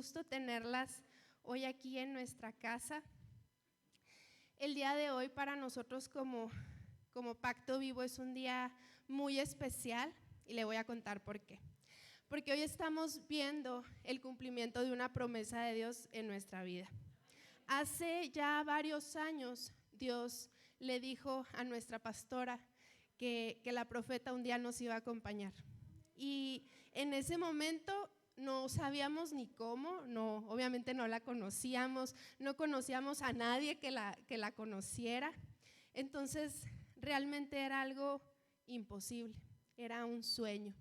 gusto tenerlas hoy aquí en nuestra casa. El día de hoy para nosotros como Pacto Vivo es un día muy especial y le voy a contar por qué. Porque hoy estamos viendo el cumplimiento de una promesa de Dios en nuestra vida. Hace ya varios años Dios le dijo a nuestra pastora que la profeta un día nos iba a acompañar. Y en ese momento no sabíamos ni cómo, obviamente no la conocíamos, no conocíamos a nadie que la conociera. Entonces realmente era algo imposible, era un sueño.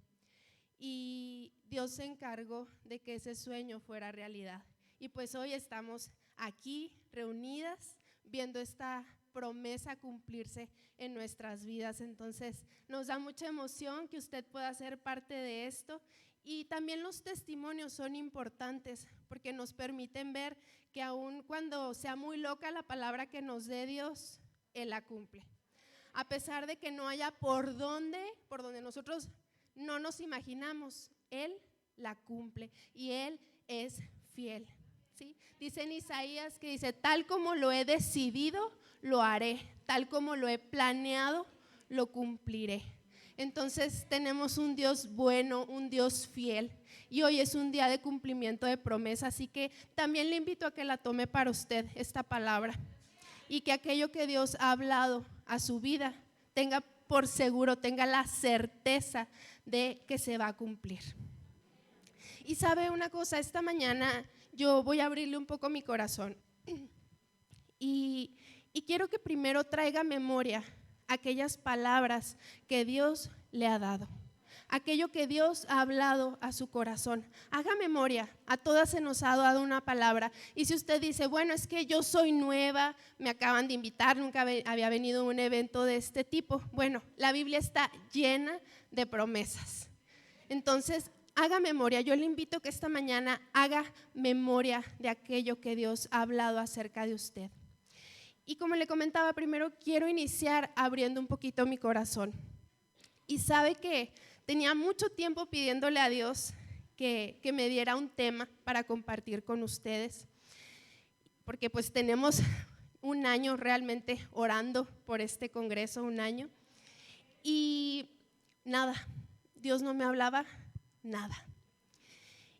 Y Dios se encargó de que ese sueño fuera realidad. Y pues hoy estamos aquí reunidas viendo esta promesa cumplirse en nuestras vidas. Entonces nos da mucha emoción que usted pueda ser parte de esto. Y también los testimonios son importantes porque nos permiten ver que aun cuando sea muy loca la palabra que nos dé Dios, Él la cumple. A pesar de que no haya por donde nosotros no nos imaginamos, Él la cumple y Él es fiel. ¿Sí? Dice en Isaías que dice, tal como lo he decidido, lo haré, tal como lo he planeado, lo cumpliré. Entonces tenemos un Dios bueno, un Dios fiel, y hoy es un día de cumplimiento de promesa, así que también le invito a que la tome para usted esta palabra y que aquello que Dios ha hablado a su vida tenga por seguro, tenga la certeza de que se va a cumplir. Y sabe una cosa, esta mañana yo voy a abrirle un poco mi corazón y quiero que primero traiga memoria aquellas palabras que Dios le ha dado, aquello que Dios ha hablado a su corazón. Haga memoria, a todas se nos ha dado una palabra. Y si usted dice, bueno, es que yo soy nueva, me acaban de invitar, nunca había venido a un evento de este tipo. Bueno, la Biblia está llena de promesas. Entonces, haga memoria. Yo le invito a que esta mañana haga memoria de aquello que Dios ha hablado acerca de usted. Y como le comentaba, primero quiero iniciar abriendo un poquito mi corazón. Y sabe que tenía mucho tiempo pidiéndole a Dios que me diera un tema para compartir con ustedes, porque pues tenemos un año realmente orando por este congreso, un año, y nada, Dios no me hablaba nada.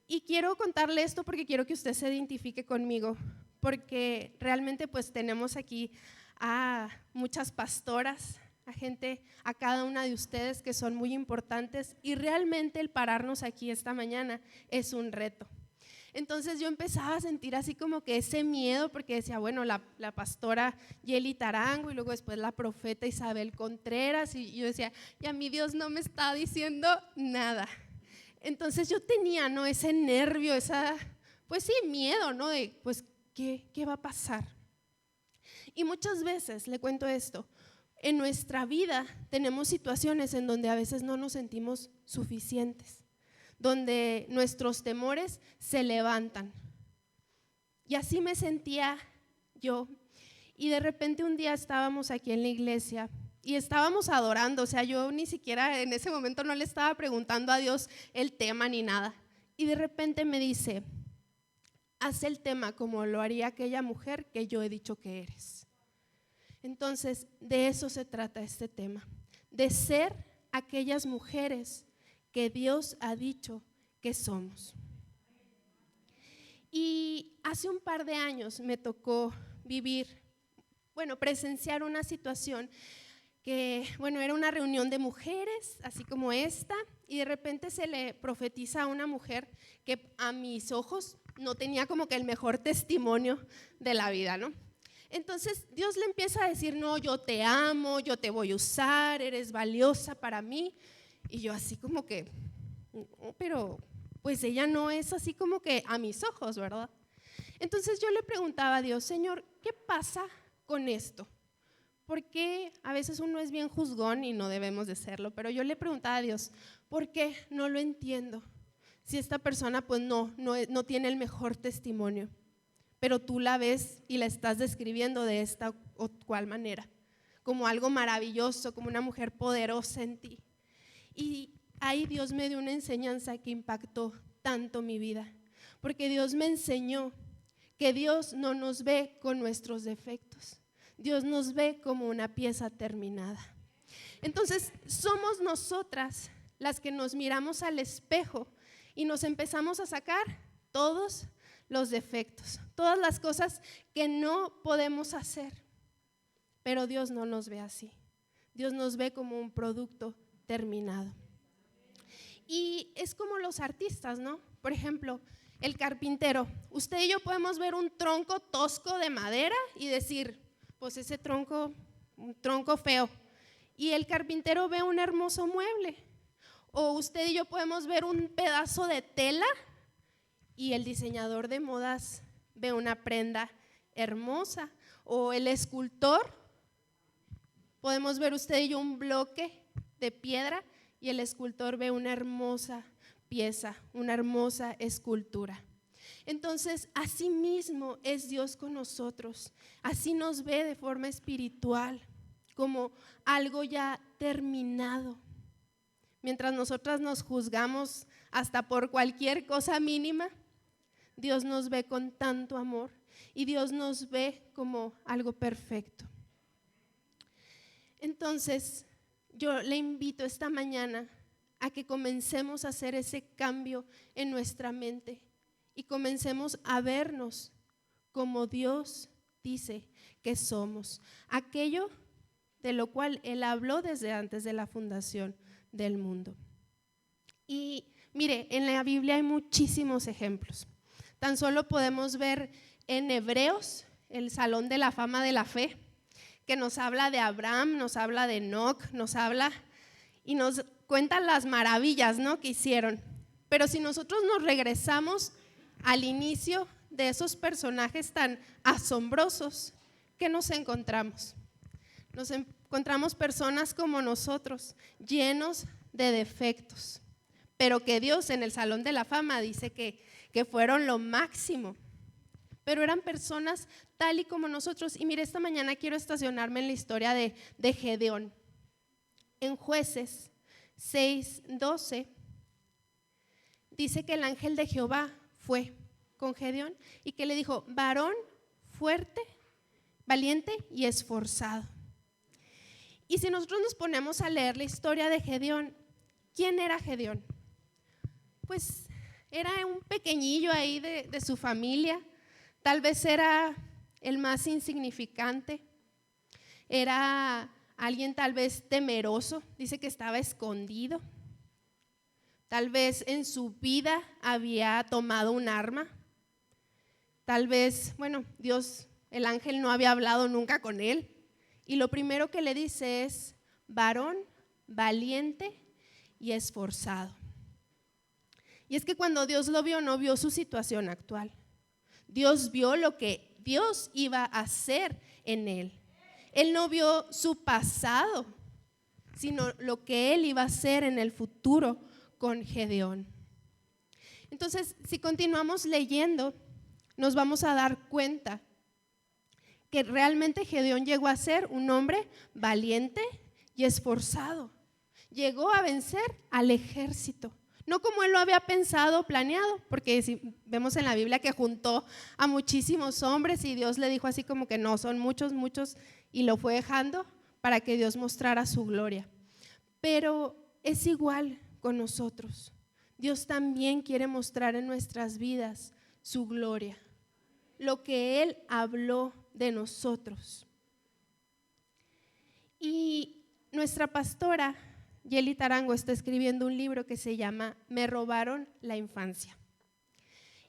Y quiero contarle esto porque quiero que usted se identifique conmigo, porque realmente pues tenemos aquí a muchas pastoras, a gente, a cada una de ustedes que son muy importantes, y realmente el pararnos aquí esta mañana es un reto. Entonces yo empezaba a sentir así como que ese miedo, porque decía, bueno, la pastora Yeli Tarango y luego después la profeta Isabel Contreras, y yo decía, y a mí Dios no me está diciendo nada. Entonces yo tenía, ¿no?, ese nervio, pues sí, miedo, ¿no?, de pues ¿qué va a pasar? Y muchas veces, le cuento esto, en nuestra vida tenemos situaciones en donde a veces no nos sentimos suficientes, donde nuestros temores se levantan. Y así me sentía yo. Y de repente un día estábamos aquí en la iglesia y estábamos adorando, o sea, yo ni siquiera en ese momento no le estaba preguntando a Dios el tema ni nada. Y de repente me dice, haz el tema como lo haría aquella mujer que yo he dicho que eres. Entonces, de eso se trata este tema, de ser aquellas mujeres que Dios ha dicho que somos. Y hace un par de años me tocó presenciar una situación que, era una reunión de mujeres, así como esta, y de repente se le profetiza a una mujer que a mis ojos no tenía como que el mejor testimonio de la vida, ¿no? Entonces Dios le empieza a decir, no, yo te amo, yo te voy a usar, eres valiosa para mí. Y yo así como que, no, pero pues ella no es así como que a mis ojos, ¿verdad? Entonces yo le preguntaba a Dios, Señor, ¿qué pasa con esto? Porque a veces uno es bien juzgón y no debemos de serlo, pero yo le preguntaba a Dios, ¿por qué? No lo entiendo. Si esta persona pues no tiene el mejor testimonio, pero tú la ves y la estás describiendo de esta o cual manera, como algo maravilloso, como una mujer poderosa en ti. Y ahí Dios me dio una enseñanza que impactó tanto mi vida, porque Dios me enseñó que Dios no nos ve con nuestros defectos. Dios nos ve como una pieza terminada. Entonces, somos nosotras las que nos miramos al espejo y nos empezamos a sacar todos los defectos, todas las cosas que no podemos hacer. Pero Dios no nos ve así. Dios nos ve como un producto terminado. Y es como los artistas, ¿no? Por ejemplo, el carpintero. Usted y yo podemos ver un tronco tosco de madera y decir, pues ese tronco, un tronco feo. Y el carpintero ve un hermoso mueble. O usted y yo podemos ver un pedazo de tela y el diseñador de modas ve una prenda hermosa. O el escultor, podemos ver usted y yo un bloque de piedra y el escultor ve una hermosa pieza, una hermosa escultura. Entonces, así mismo es Dios con nosotros. Así nos ve de forma espiritual, como algo ya terminado. Mientras nosotras nos juzgamos hasta por cualquier cosa mínima, Dios nos ve con tanto amor y Dios nos ve como algo perfecto. Entonces, yo le invito esta mañana a que comencemos a hacer ese cambio en nuestra mente y comencemos a vernos como Dios dice que somos, aquello de lo cual Él habló desde antes de la fundación del mundo. Y mire, en la Biblia hay muchísimos ejemplos. Tan solo podemos ver en Hebreos, el Salón de la Fama de la Fe, que nos habla de Abraham, nos habla de Enoc, nos habla y nos cuentan las maravillas, ¿no?, que hicieron. Pero si nosotros nos regresamos al inicio de esos personajes tan asombrosos, ¿qué nos encontramos? Nos encontramos personas como nosotros, llenos de defectos, pero que Dios en el Salón de la Fama dice que fueron lo máximo. Pero eran personas tal y como nosotros. Y mire, esta mañana quiero estacionarme en la historia de Gedeón. En Jueces 6:12 dice que el ángel de Jehová fue con Gedeón y que le dijo: varón fuerte, valiente y esforzado. Y si nosotros nos ponemos a leer la historia de Gedeón, ¿quién era Gedeón? Pues era un pequeñillo ahí de su familia. Tal vez era el más insignificante, era alguien tal vez temeroso, dice que estaba escondido, tal vez en su vida había tomado un arma, tal vez, bueno, Dios, el ángel no había hablado nunca con él y lo primero que le dice es: varón, valiente y esforzado. Y es que cuando Dios lo vio, no vio su situación actual. Dios vio lo que Dios iba a hacer en él. Él no vio su pasado, sino lo que Él iba a hacer en el futuro con Gedeón. Entonces, si continuamos leyendo, nos vamos a dar cuenta que realmente Gedeón llegó a ser un hombre valiente y esforzado. Llegó a vencer al ejército. No como él lo había pensado, planeado, porque si vemos en la Biblia que juntó a muchísimos hombres y Dios le dijo así como que no, son muchos, y lo fue dejando para que Dios mostrara su gloria. Pero es igual con nosotros. Dios también quiere mostrar en nuestras vidas su gloria, lo que Él habló de nosotros. Y nuestra pastora Yeli Tarango está escribiendo un libro que se llama Me robaron la infancia.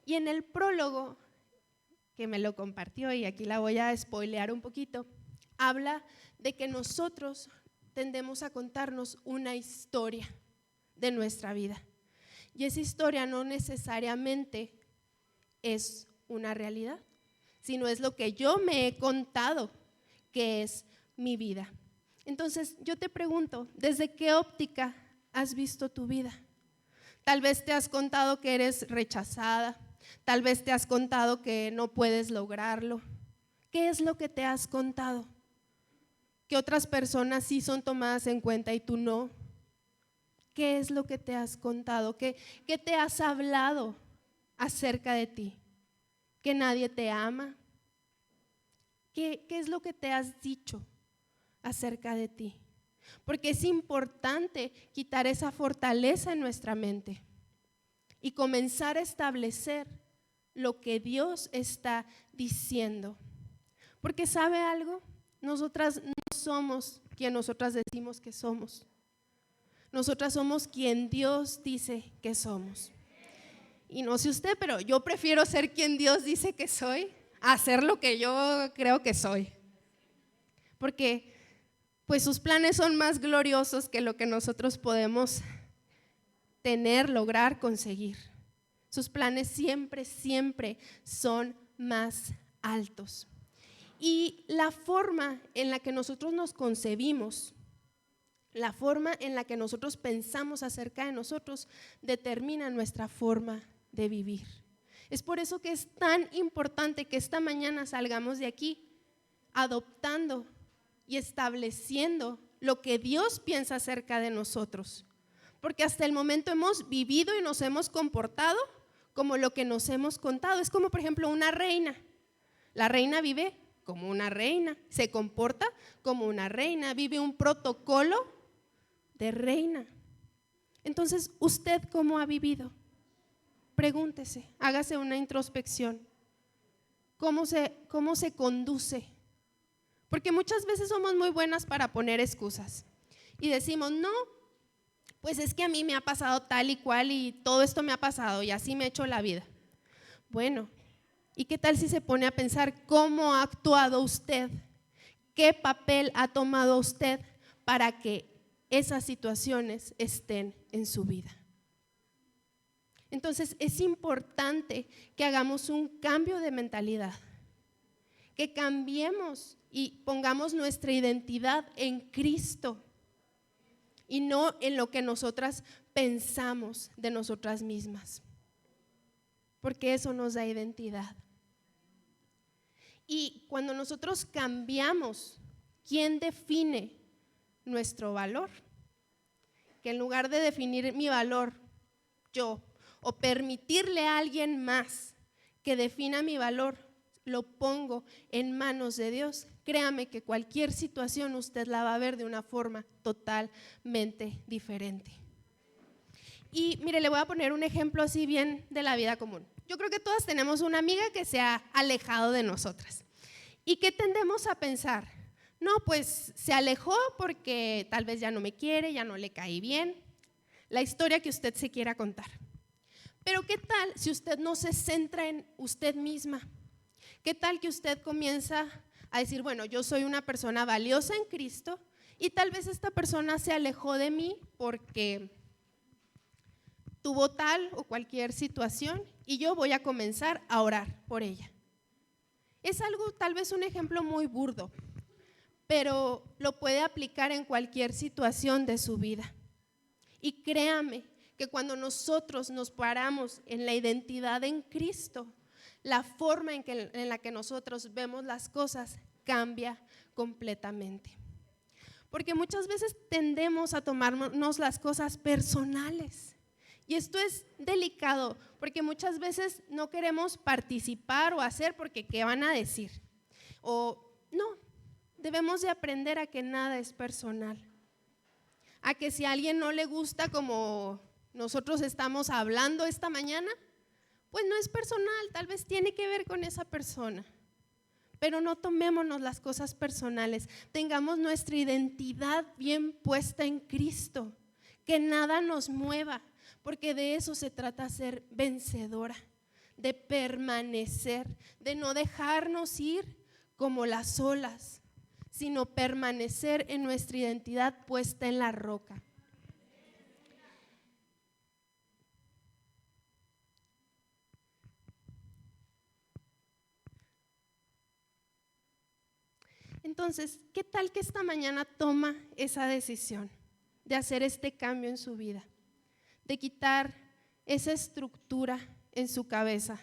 Y en el prólogo, que me lo compartió y aquí la voy a spoilear un poquito, habla de que nosotros tendemos a contarnos una historia de nuestra vida. Y esa historia no necesariamente es una realidad, sino es lo que yo me he contado que es mi vida. Entonces yo te pregunto, ¿desde qué óptica has visto tu vida? Tal vez te has contado que eres rechazada, tal vez te has contado que no puedes lograrlo. ¿Qué es lo que te has contado? Que otras personas sí son tomadas en cuenta y tú no. ¿Qué es lo que te has contado? ¿Qué te has hablado acerca de ti? ¿Que nadie te ama? ¿Qué es lo que te has dicho acerca de ti? Porque es importante quitar esa fortaleza en nuestra mente y comenzar a establecer lo que Dios está diciendo. Porque ¿sabe algo? Nosotras no somos quien nosotras decimos que somos. Nosotras somos quien Dios dice que somos. Y no sé usted, pero yo prefiero ser quien Dios dice que soy a ser lo que yo creo que soy. Porque pues sus planes son más gloriosos que lo que nosotros podemos tener, lograr, conseguir. Sus planes siempre, siempre son más altos. Y la forma en la que nosotros nos concebimos, la forma en la que nosotros pensamos acerca de nosotros, determina nuestra forma de vivir. Es por eso que es tan importante que esta mañana salgamos de aquí adoptando y estableciendo lo que Dios piensa acerca de nosotros. Porque hasta el momento hemos vivido y nos hemos comportado como lo que nos hemos contado. Es como por ejemplo una reina. La reina vive como una reina, se comporta como una reina, vive un protocolo de reina. Entonces, ¿usted cómo ha vivido? Pregúntese, hágase una introspección. ¿Cómo se conduce? Porque muchas veces somos muy buenas para poner excusas y decimos, no, pues es que a mí me ha pasado tal y cual y todo esto me ha pasado y así me he hecho la vida. Bueno, ¿y qué tal si se pone a pensar cómo ha actuado usted? ¿Qué papel ha tomado usted para que esas situaciones estén en su vida? Entonces es importante que hagamos un cambio de mentalidad, que cambiemos y pongamos nuestra identidad en Cristo y no en lo que nosotras pensamos de nosotras mismas, porque eso nos da identidad. Y cuando nosotros cambiamos, ¿quién define nuestro valor? Que en lugar de definir mi valor yo o permitirle a alguien más que defina mi valor, lo pongo en manos de Dios, créame que cualquier situación usted la va a ver de una forma totalmente diferente. Y mire, le voy a poner un ejemplo así bien de la vida común. Yo creo que todas tenemos una amiga que se ha alejado de nosotras. ¿Y qué tendemos a pensar? No, pues se alejó porque tal vez ya no me quiere, ya no le caí bien. La historia que usted se quiera contar. Pero ¿qué tal si usted no se centra en usted misma? ¿Qué tal que usted comienza a decir, bueno, yo soy una persona valiosa en Cristo y tal vez esta persona se alejó de mí porque tuvo tal o cualquier situación y yo voy a comenzar a orar por ella? Es algo, tal vez un ejemplo muy burdo, pero lo puede aplicar en cualquier situación de su vida. Y créame que cuando nosotros nos paramos en la identidad en Cristo, la forma en la que nosotros vemos las cosas cambia completamente. Porque muchas veces tendemos a tomarnos las cosas personales. Y esto es delicado, porque muchas veces no queremos participar o hacer porque ¿qué van a decir? O no, debemos de aprender a que nada es personal. A que si a alguien no le gusta como nosotros estamos hablando esta mañana, pues no es personal, tal vez tiene que ver con esa persona. Pero no tomémonos las cosas personales, tengamos nuestra identidad bien puesta en Cristo, que nada nos mueva, porque de eso se trata, ser vencedora, de permanecer, de no dejarnos ir como las olas, sino permanecer en nuestra identidad puesta en la roca. Entonces, ¿qué tal que esta mañana toma esa decisión de hacer este cambio en su vida? De quitar esa estructura en su cabeza.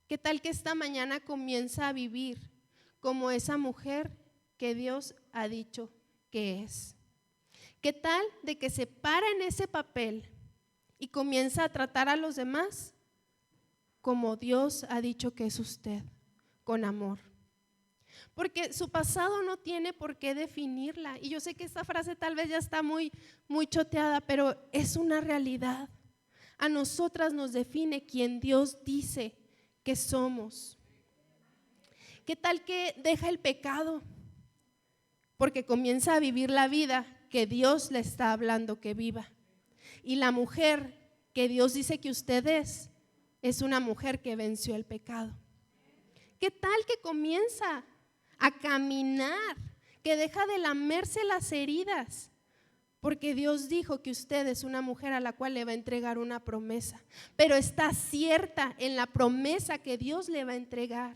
¿Qué tal que esta mañana comienza a vivir como esa mujer que Dios ha dicho que es? ¿Qué tal de que se para en ese papel y comienza a tratar a los demás como Dios ha dicho que es usted, con amor. Porque su pasado no tiene por qué definirla. Y yo sé que esta frase tal vez ya está muy choteada, pero es una realidad. A nosotras nos define quien Dios dice que somos. ¿Qué tal que deja el pecado? Porque comienza a vivir la vida que Dios le está hablando que viva. Y la mujer que Dios dice que usted es una mujer que venció el pecado. ¿Qué tal que comienza a caminar, que deja de lamerse las heridas? Porque Dios dijo que usted es una mujer a la cual le va a entregar una promesa, pero está cierta en la promesa que Dios le va a entregar.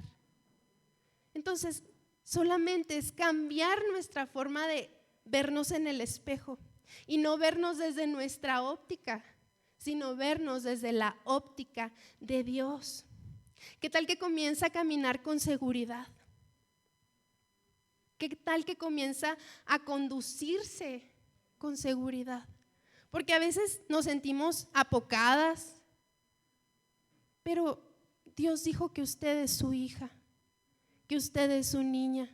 Entonces, solamente es cambiar nuestra forma de vernos en el espejo y no vernos desde nuestra óptica, sino vernos desde la óptica de Dios. ¿Qué tal que comienza a caminar con seguridad? ¿Qué tal que comienza a conducirse con seguridad? Porque a veces nos sentimos apocadas, pero Dios dijo que usted es su hija, que usted es su niña.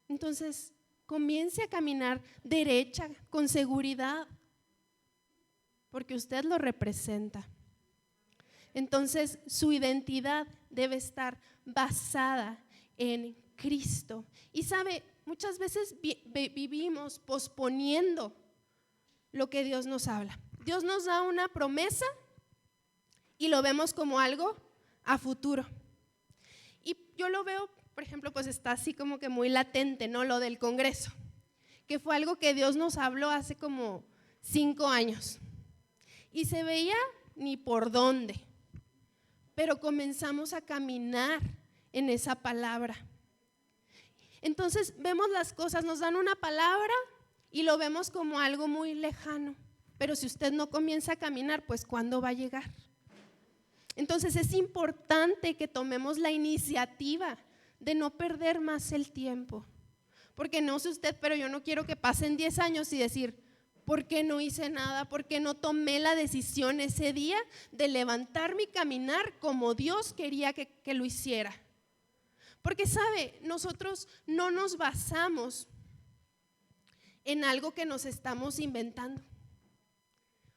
Entonces, comience a caminar derecha, con seguridad, porque usted lo representa. Entonces, su identidad debe estar basada en Cristo. Y sabe, muchas veces vivimos posponiendo lo que Dios nos habla. Dios nos da una promesa y lo vemos como algo a futuro. Y yo lo veo, por ejemplo, pues está así como que muy latente, ¿no? Lo del Congreso, que fue algo que Dios nos habló hace como 5 años. Y se veía ni por dónde, pero comenzamos a caminar en esa palabra. Entonces vemos las cosas, nos dan una palabra y lo vemos como algo muy lejano, pero si usted no comienza a caminar, pues ¿cuándo va a llegar? Entonces es importante que tomemos la iniciativa de no perder más el tiempo, porque no sé usted, pero yo no quiero que pasen 10 años y decir, ¿por qué no hice nada? ¿Por qué no tomé la decisión ese día de levantarme y caminar como Dios quería que lo hiciera? Porque sabe, nosotros no nos basamos en algo que nos estamos inventando.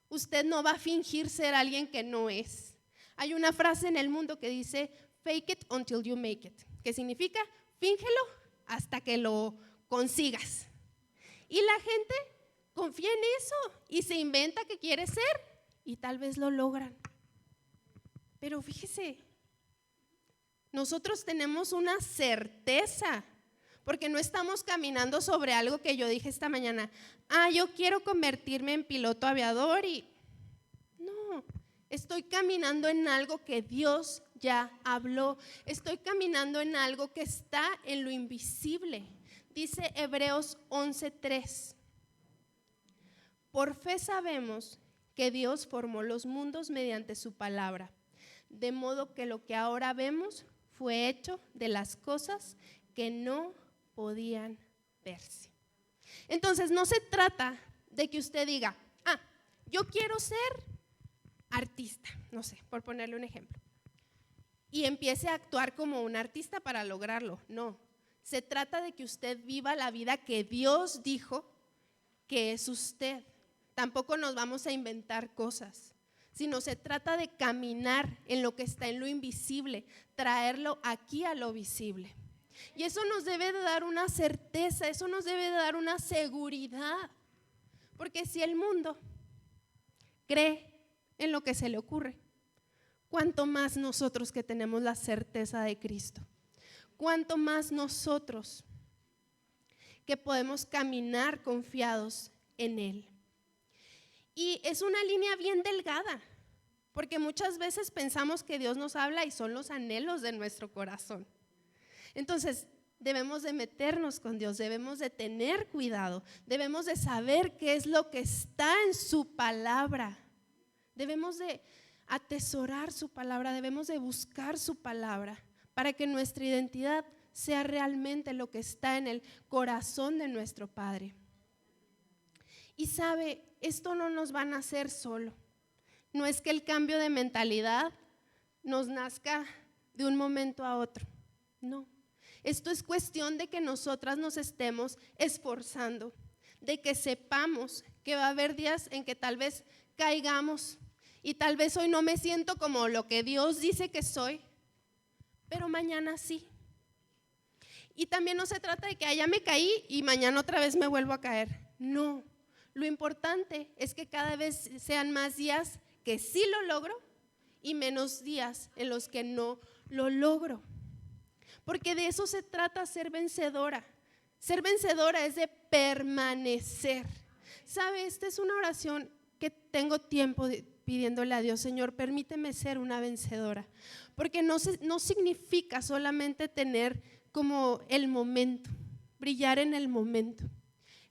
Usted no va a fingir ser alguien que no es. Hay una frase en el mundo que dice fake it until you make it, que significa fíngelo hasta que lo consigas. Y la gente confía en eso y se inventa que quiere ser y tal vez lo logran. Pero fíjese, nosotros tenemos una certeza, porque no estamos caminando sobre algo que yo dije esta mañana. Yo quiero convertirme en piloto aviador y no, estoy caminando en algo que Dios ya habló. Estoy caminando en algo que está en lo invisible. Dice Hebreos 11:3. Por fe sabemos que Dios formó los mundos mediante su palabra, de modo que lo que ahora vemos fue hecho de las cosas que no podían verse. Entonces no se trata de que usted diga, yo quiero ser artista, no sé, por ponerle un ejemplo, y empiece a actuar como un artista para lograrlo. No, se trata de que usted viva la vida que Dios dijo que es usted. Tampoco nos vamos a inventar cosas, sino se trata de caminar en lo que está en lo invisible, traerlo aquí a lo visible. Y eso nos debe de dar una certeza, eso nos debe de dar una seguridad, porque si el mundo cree en lo que se le ocurre, cuánto más nosotros que tenemos la certeza de Cristo, cuánto más nosotros que podemos caminar confiados en Él. Y es una línea bien delgada, porque muchas veces pensamos que Dios nos habla y son los anhelos de nuestro corazón. Entonces debemos de meternos con Dios, debemos de tener cuidado, debemos de saber qué es lo que está en su palabra, debemos de atesorar su palabra, debemos de buscar su palabra para que nuestra identidad sea realmente lo que está en el corazón de nuestro Padre. Y sabe, esto no nos va a nacer solo. No es que el cambio de mentalidad nos nazca de un momento a otro. No, esto es cuestión de que nosotras nos estemos esforzando, de que sepamos que va a haber días en que tal vez caigamos y tal vez hoy no me siento como lo que Dios dice que soy, pero mañana sí. Y también no se trata de que ya me caí y mañana otra vez me vuelvo a caer. No, lo importante es que cada vez sean más días que sí lo logro y menos días en los que no lo logro. Porque de eso se trata ser vencedora. Ser vencedora es de permanecer. ¿Sabe? Esta es una oración que tengo tiempo pidiéndole a Dios: Señor, permíteme ser una vencedora. Porque no significa solamente tener como el momento, brillar en el momento.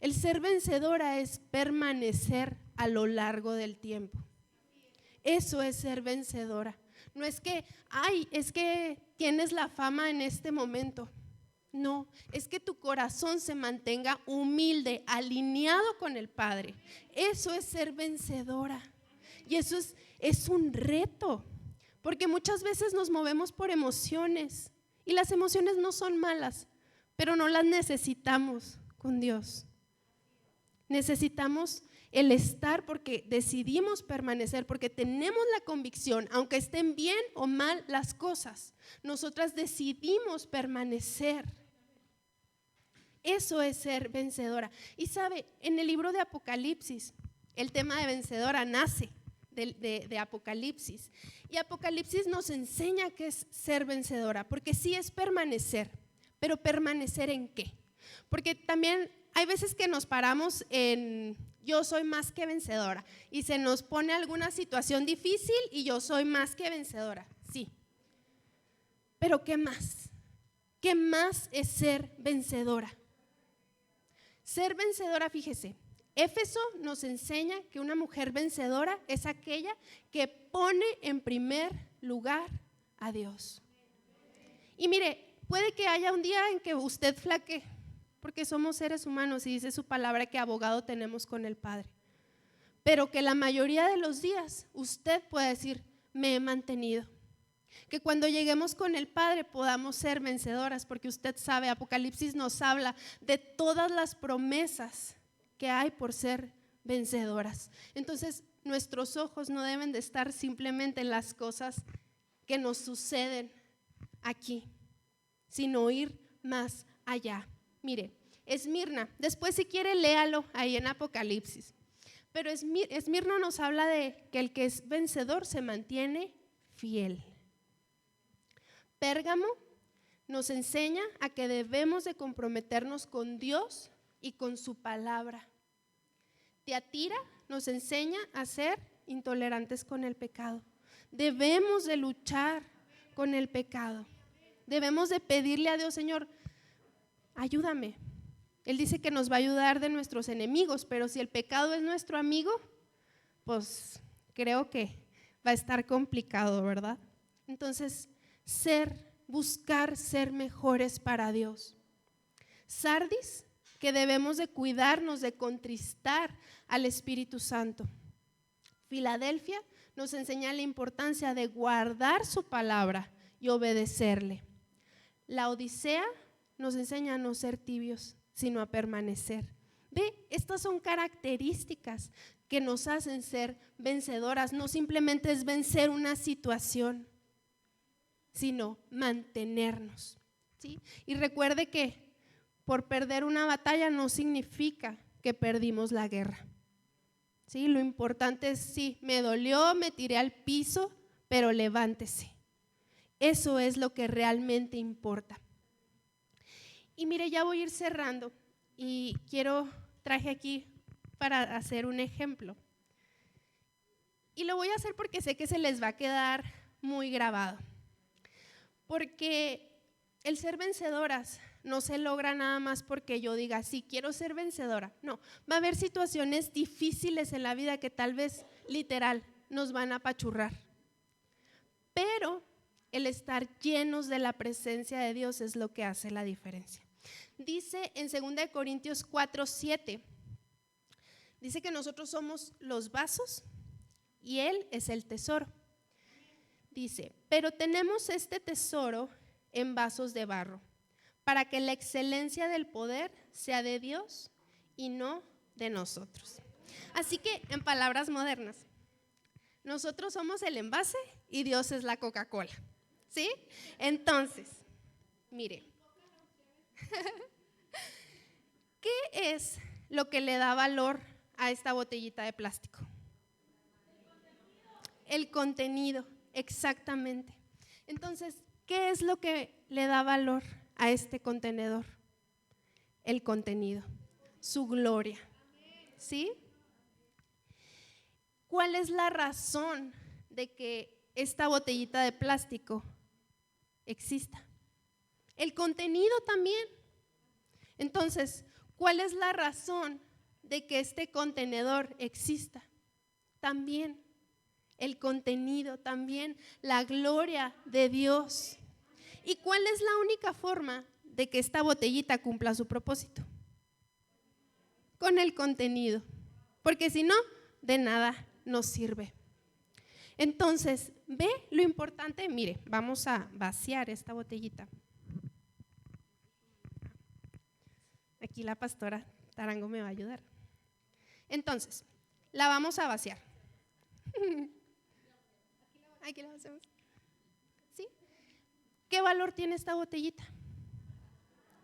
El ser vencedora es permanecer a lo largo del tiempo. Eso es ser vencedora. No es que, es que tienes la fama en este momento. No, es que tu corazón se mantenga humilde, alineado con el Padre. Eso es ser vencedora. Y eso es un reto, porque muchas veces nos movemos por emociones. Y las emociones no son malas, pero no las necesitamos con Dios. Necesitamos el estar porque decidimos permanecer, porque tenemos la convicción, aunque estén bien o mal las cosas, nosotras decidimos permanecer. Eso es ser vencedora. Y sabe, en el libro de Apocalipsis, el tema de vencedora nace de Apocalipsis. Y Apocalipsis nos enseña qué es ser vencedora, porque sí es permanecer, pero ¿permanecer en qué? Porque también hay veces que nos paramos en yo soy más que vencedora y se nos pone alguna situación difícil y yo soy más que vencedora, sí. Pero ¿qué más? ¿Qué más es ser vencedora? Ser vencedora, fíjese, Éfeso nos enseña que una mujer vencedora es aquella que pone en primer lugar a Dios. Y mire, puede que haya un día en que usted flaquee, porque somos seres humanos y dice su palabra que abogado tenemos con el Padre. Pero que la mayoría de los días usted puede decir, me he mantenido. Que cuando lleguemos con el Padre podamos ser vencedoras, porque usted sabe, Apocalipsis nos habla de todas las promesas que hay por ser vencedoras. Entonces, nuestros ojos no deben de estar simplemente en las cosas que nos suceden aquí, sino ir más allá. Mire, Esmirna, después si quiere léalo ahí en Apocalipsis, pero Esmirna nos habla de que el que es vencedor se mantiene fiel. Pérgamo nos enseña a que debemos de comprometernos con Dios y con su palabra. Tiatira nos enseña a ser intolerantes con el pecado. Debemos de luchar con el pecado. Debemos de pedirle a Dios, Señor, ayúdame. Él dice que nos va a ayudar de nuestros enemigos, pero si el pecado es nuestro amigo, pues creo que va a estar complicado, ¿verdad? Entonces, buscar ser mejores para Dios. Sardis, que debemos de cuidarnos de contristar al Espíritu Santo. Filadelfia nos enseña la importancia de guardar su palabra y obedecerle. La Odisea nos enseña a no ser tibios, sino a permanecer. Ve, estas son características que nos hacen ser vencedoras. No simplemente es vencer una situación, sino mantenernos, ¿sí? Y recuerde que por perder una batalla no significa que perdimos la guerra, ¿sí? Lo importante es, sí, me dolió, me tiré al piso, pero levántese. Eso es lo que realmente importa. Y mire, ya voy a ir cerrando y traje aquí para hacer un ejemplo. Y lo voy a hacer porque sé que se les va a quedar muy grabado. Porque el ser vencedoras no se logra nada más porque yo diga, sí, quiero ser vencedora. No, va a haber situaciones difíciles en la vida que tal vez literal nos van a apachurrar. Pero el estar llenos de la presencia de Dios es lo que hace la diferencia. Dice en 2 Corintios 4:7, dice que nosotros somos los vasos y Él es el tesoro. Dice, pero tenemos este tesoro en vasos de barro, para que la excelencia del poder sea de Dios y no de nosotros. Así que, en palabras modernas, nosotros somos el envase y Dios es la Coca-Cola, ¿sí? Entonces, mire, ¿qué es lo que le da valor a esta botellita de plástico? El contenido, exactamente. Entonces, ¿qué es lo que le da valor a este contenedor? El contenido, su gloria, ¿sí? ¿Cuál es la razón de que esta botellita de plástico exista? El contenido también. Entonces, ¿cuál es la razón de que este contenedor exista? También el contenido, también la gloria de Dios. ¿Y cuál es la única forma de que esta botellita cumpla su propósito? Con el contenido, porque si no, de nada nos sirve. Entonces, ve lo importante, mire, vamos a vaciar esta botellita. Aquí la pastora Tarango me va a ayudar. Entonces, la vamos a vaciar. Aquí la hacemos. ¿Sí? ¿Qué valor tiene esta botellita?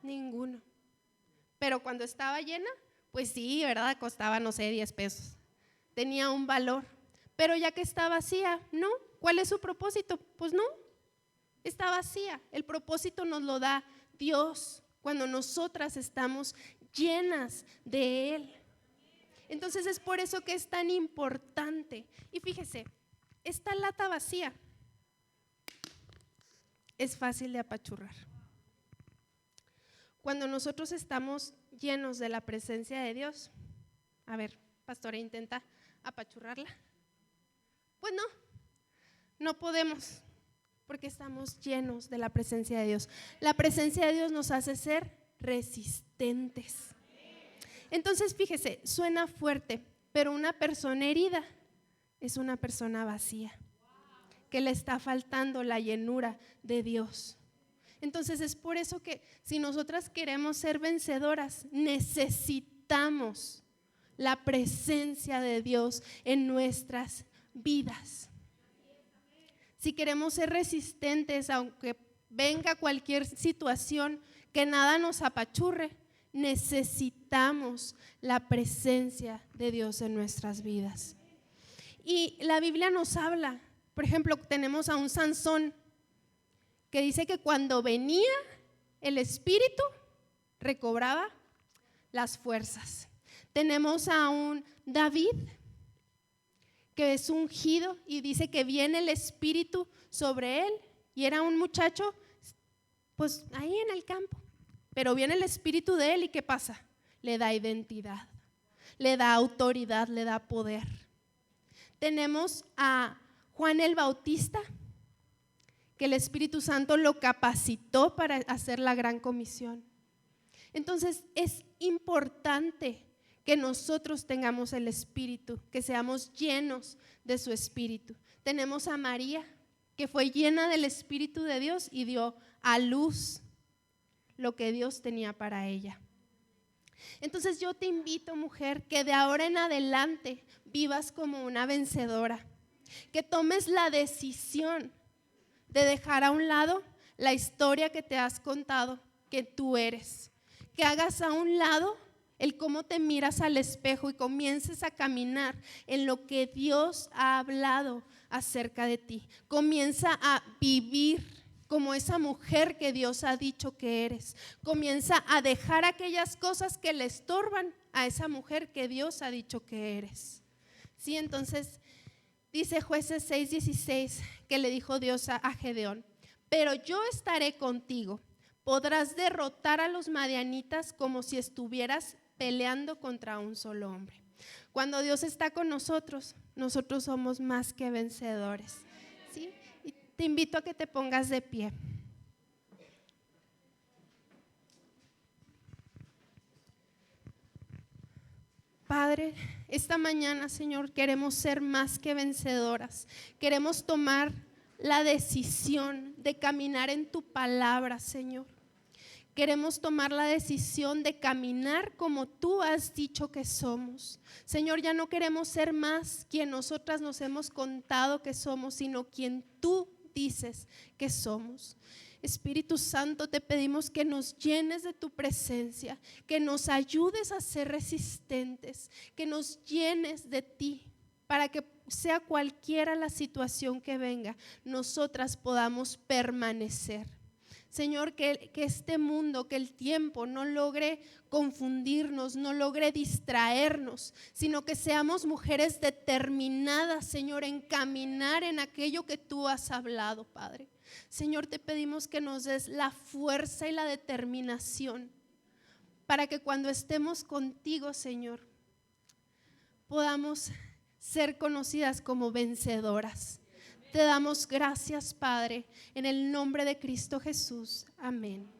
Ninguno. Pero cuando estaba llena, pues sí, ¿verdad? Costaba, no sé, 10 pesos. Tenía un valor. Pero ya que está vacía, ¿no? ¿Cuál es su propósito? Pues no, está vacía. El propósito nos lo da Dios cuando nosotras estamos llenas de Él. Entonces es por eso que es tan importante. Y fíjese, esta lata vacía es fácil de apachurrar. Cuando nosotros estamos llenos de la presencia de Dios, a ver, pastora, intenta apachurrarla. Pues no podemos, porque estamos llenos de la presencia de Dios. La presencia de Dios nos hace ser resistentes. Entonces, fíjese, suena fuerte, pero una persona herida es una persona vacía, que le está faltando la llenura de Dios. Entonces es por eso que si nosotras queremos ser vencedoras, necesitamos la presencia de Dios en nuestras vidas. Si queremos ser resistentes, aunque venga cualquier situación, que nada nos apachurre, necesitamos la presencia de Dios en nuestras vidas. Y la Biblia nos habla, por ejemplo, tenemos a un Sansón que dice que cuando venía el Espíritu recobraba las fuerzas. Tenemos a un David que es ungido y dice que viene el Espíritu sobre él, y era un muchacho pues ahí en el campo, pero viene el Espíritu de él y ¿qué pasa? Le da identidad, le da autoridad, le da poder. Tenemos a Juan el Bautista, que el Espíritu Santo lo capacitó para hacer la gran comisión. Entonces es importante que nosotros tengamos el Espíritu, que seamos llenos de su Espíritu. Tenemos a María, que fue llena del Espíritu de Dios y dio a luz lo que Dios tenía para ella. Entonces yo te invito, mujer, que de ahora en adelante vivas como una vencedora, que tomes la decisión de dejar a un lado la historia que te has contado que tú eres, que hagas a un lado el cómo te miras al espejo y comiences a caminar en lo que Dios ha hablado acerca de ti. Comienza a vivir como esa mujer que Dios ha dicho que eres. Comienza a dejar aquellas cosas que le estorban a esa mujer que Dios ha dicho que eres. Sí, entonces dice Jueces 6:16 que le dijo Dios a Gedeón: pero yo estaré contigo, podrás derrotar a los madianitas como si estuvieras peleando contra un solo hombre. Cuando Dios está con nosotros, nosotros somos más que vencedores. ¿Sí? Y te invito a que te pongas de pie. Padre, esta mañana, Señor, queremos ser más que vencedoras. Queremos tomar la decisión de caminar en tu palabra, Señor. Queremos tomar la decisión de caminar como tú has dicho que somos. Señor, ya no queremos ser más quien nosotras nos hemos contado que somos, sino quien tú dices que somos. Espíritu Santo, te pedimos que nos llenes de tu presencia, que nos ayudes a ser resistentes, que nos llenes de ti, para que sea cualquiera la situación que venga, nosotras podamos permanecer. Señor, que este mundo, que el tiempo no logre confundirnos, no logre distraernos, sino que seamos mujeres determinadas, Señor, en caminar en aquello que tú has hablado, Padre. Señor, te pedimos que nos des la fuerza y la determinación para que cuando estemos contigo, Señor, podamos ser conocidas como vencedoras. Te damos gracias, Padre, en el nombre de Cristo Jesús. Amén.